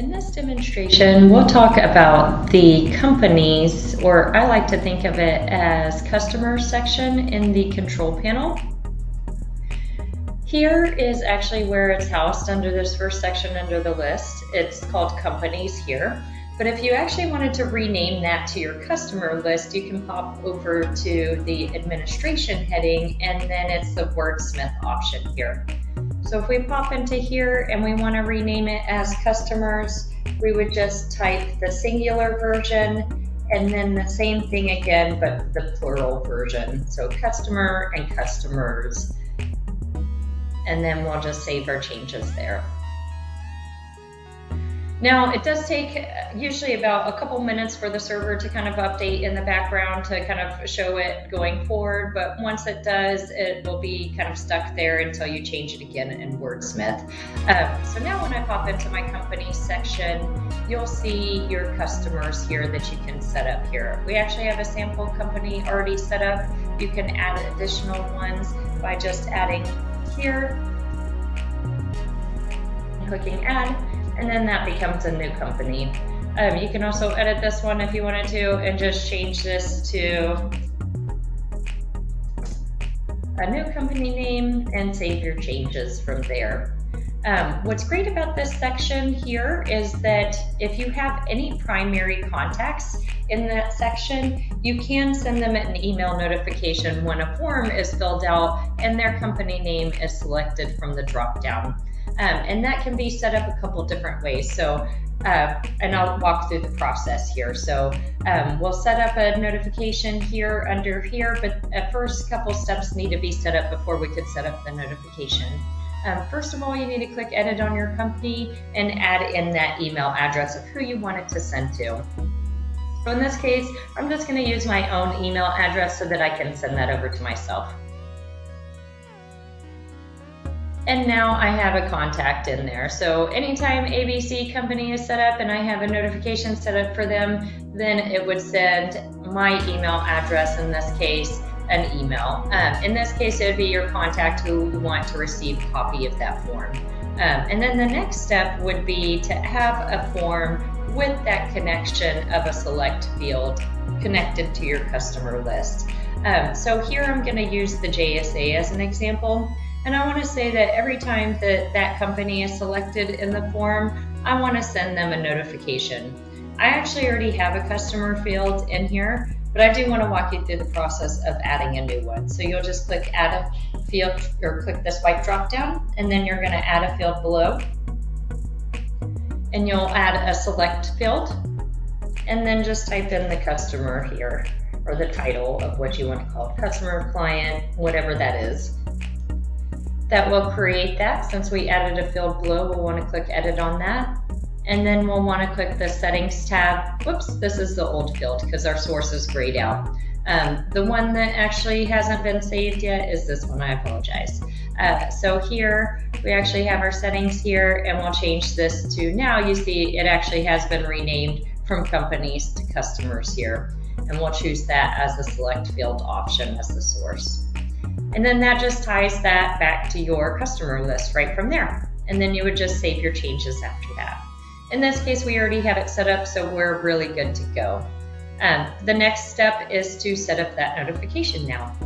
In this demonstration, we'll talk about the companies, or I like to think of it as customers section in the control panel. Here is actually where it's housed under this first section under the list. It's called companies here. But if you actually wanted to rename that to your customer list, you can pop over to the administration heading, and then it's the wordsmith option here. So if we pop into here and we want to rename it as customers, we would just type the singular version and then the same thing again, but the plural version. So customer and customers. And then we'll just save our changes there. Now, it does take usually about a couple minutes for the server to kind of update in the background to kind of show it going forward, but once it does, it will be kind of stuck there until you change it again in Wordsmith. So now when I pop into my company section, you'll see your customers here that you can set up here. We actually have a sample company already set up. You can add additional ones by just adding here, clicking add, and then that becomes a new company. You can also edit this one if you wanted to and just change this to a new company name and save your changes from there. What's great about this section here is that if you have any primary contacts in that section, you can send them an email notification when a form is filled out and their company name is selected from the drop-down. And that can be set up a couple different ways. So, and I'll walk through the process here. So we'll set up a notification here under here, but at first couple steps need to be set up before we could set up the notification. First of all, you need to click edit on your company and add in that email address of who you want it to send to. So in this case, I'm just going to use my own email address so that I can send that over to myself. And now I have a contact in there. So anytime ABC company is set up and I have a notification set up for them, then it would send my email address, in this case, an email. In this case, it would be your contact who would want to receive a copy of that form. And then the next step would be to have a form with that connection of a select field connected to your customer list. So here I'm going to use the JSA as an example. And I want to say that every time that that company is selected in the form, I want to send them a notification. I actually already have a customer field in here, but I do want to walk you through the process of adding a new one. So you'll just click add a field, or click this white drop down, and then you're going to add a field below. And you'll add a select field, and then just type in the customer here, or the title of what you want to call it, customer, client, whatever that is. That will create that. Since we added a field below, we'll want to click edit on that. And then we'll want to click the settings tab. Whoops, this is the old field because our source is grayed out. The one that actually hasn't been saved yet is this one, I apologize. So here we actually have our settings here, and we'll change this to, now you see it actually has been renamed from companies to customers here. And we'll choose that as the select field option as the source. And then that just ties that back to your customer list right from there. And then you would just save your changes after that. In this case, we already have it set up, so we're really good to go. The next step is to set up that notification now.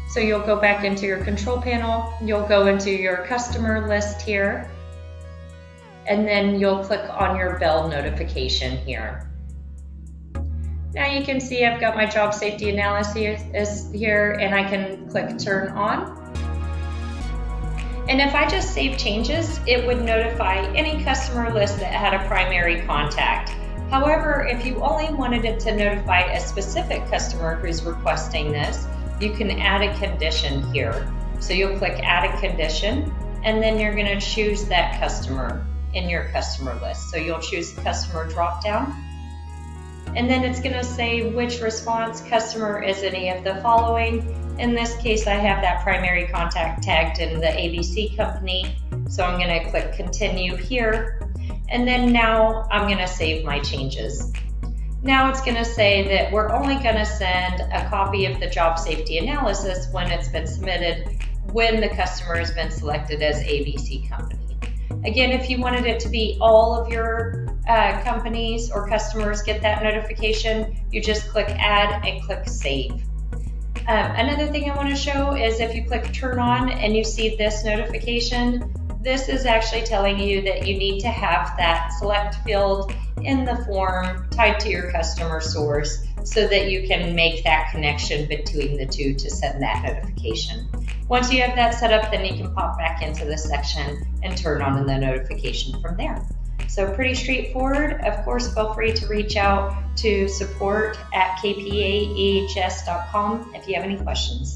So you'll go back into your control panel, you'll go into your customer list here, and then you'll click on your bell notification here. Now you can see I've got my job safety analysis here, and I can click turn on. And if I just save changes, it would notify any customer list that had a primary contact. However, if you only wanted it to notify a specific customer who's requesting this, you can add a condition here. So you'll click add a condition, and then you're going to choose that customer in your customer list. So you'll choose the customer dropdown. And then it's going to say which response customer is any of the following. In this case, I have that primary contact tagged in the ABC company. So I'm going to click continue here. And then now I'm going to save my changes. Now it's going to say that we're only going to send a copy of the job safety analysis when it's been submitted, when the customer has been selected as ABC company. Again, if you wanted it to be all of your companies or customers get that notification, you just click add and click save. Another thing I want to show is if you click turn on and you see this notification, this is actually telling you that you need to have that select field in the form tied to your customer source so that you can make that connection between the two to send that notification. Once you have that set up, then you can pop back into this section and turn on the notification from there. So pretty straightforward. Of course, feel free to reach out to support@kpaehs.com if you have any questions.